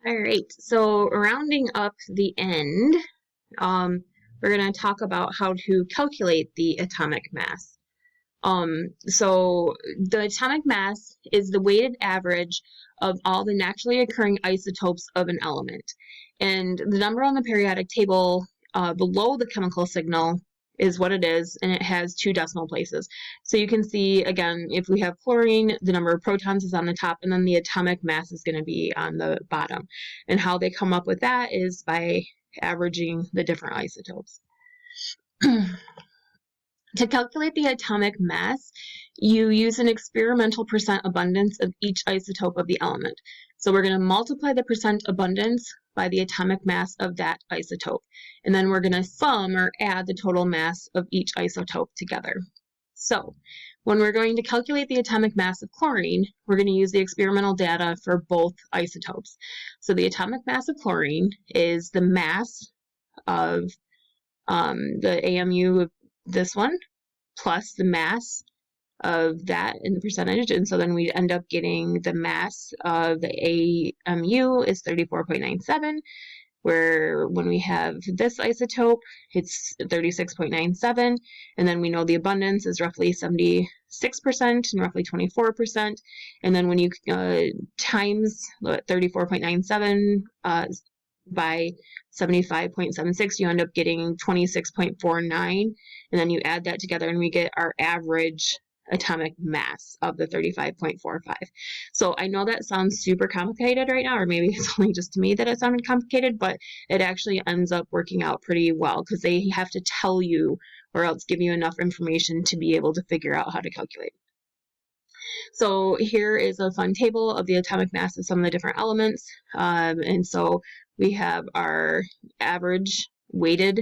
All right, so rounding up the end, we're going to talk about how to calculate the atomic mass. So the atomic mass is the weighted average of all the naturally occurring isotopes of an element. And the number on the periodic table below the chemical signal is what it is, and it has 2 decimal places. So you can see, again, if we have chlorine, the number of protons is on the top, and then the atomic mass is going to be on the bottom. And how they come up with that is by averaging the different isotopes. To calculate the atomic mass, you use an experimental percent abundance of each isotope of the element. So we're going to multiply the percent abundance by the atomic mass of that isotope. And then we're going to sum or add the total mass of each isotope together. So when we're going to calculate the atomic mass of chlorine, we're going to use the experimental data for both isotopes. So the atomic mass of chlorine is the mass of the AMU of this one plus the mass of that in the percentage, and so then we end up getting the mass of the AMU is 34.97, where when we have this isotope, it's 36.97, and then we know the abundance is roughly 76% and roughly 24%, and then when you times 34.97 by 75.76, you end up getting 26.49, and then you add that together and we get our average atomic mass of the 35.45. So I know that sounds super complicated right now, or maybe it's only just to me that it sounded complicated, but it actually ends up working out pretty well because they have to tell you or else give you enough information to be able to figure out how to calculate. So here is a fun table of the atomic mass of some of the different elements, and so we have our average weighted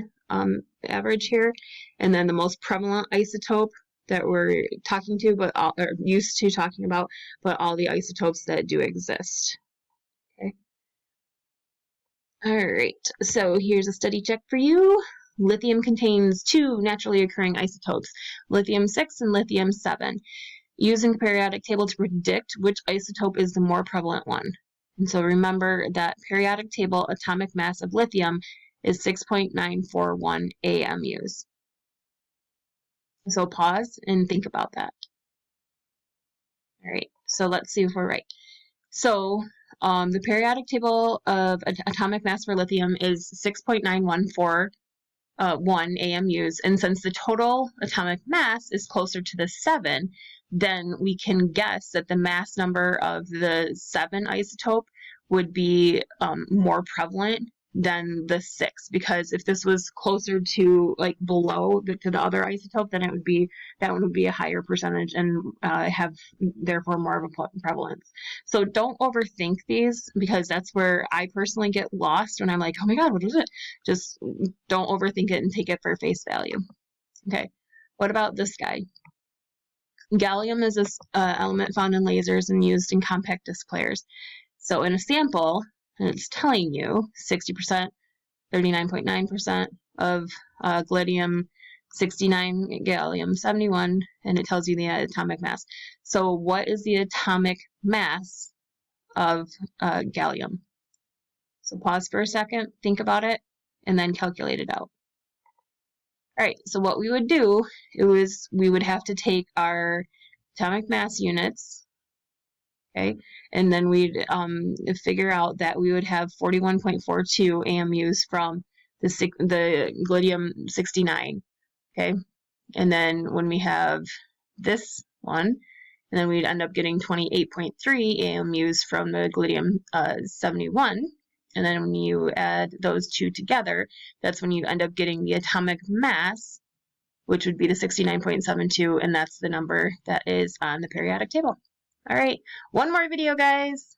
average here, and then the most prevalent isotope that we're talking to, but all, or used to talking about, but all the isotopes that do exist. Okay. All right, so here's a study check for you. Lithium contains 2 naturally occurring isotopes, lithium-6 and lithium-7. Using the periodic table to predict which isotope is the more prevalent one. And so remember that periodic table atomic mass of lithium is 6.941 AMUs. So pause and think about that. All right, so let's see if we're right. So the periodic table of atomic mass for lithium is 6.914 AMUs, and since the total atomic mass is closer to the 7, then we can guess that the mass number of the 7 isotope would be more prevalent than the 6, because if this was closer to like below to the other isotope, then that one would be a higher percentage and have therefore more of a prevalence. So don't overthink these, because that's where I personally get lost when I'm like, oh my god, what is it? Just don't overthink it and take it for face value. Okay, what about this guy? Gallium is this element found in lasers and used in compact disc players. So in a sample, and it's telling you 60%, 39.9% of gallium, 69 gallium, 71, and it tells you the atomic mass. So what is the atomic mass of gallium? So pause for a second, think about it, and then calculate it out. All right, so what we would do is we would have to take our atomic mass units, okay, and then we'd figure out that we would have 41.42 AMUs from the gallium-69, okay, and then when we have this one, and then we'd end up getting 28.3 AMUs from the gallium-71. And then when you add those 2 together, that's when you end up getting the atomic mass, which would be the 69.72, and that's the number that is on the periodic table. All right, one more video, guys.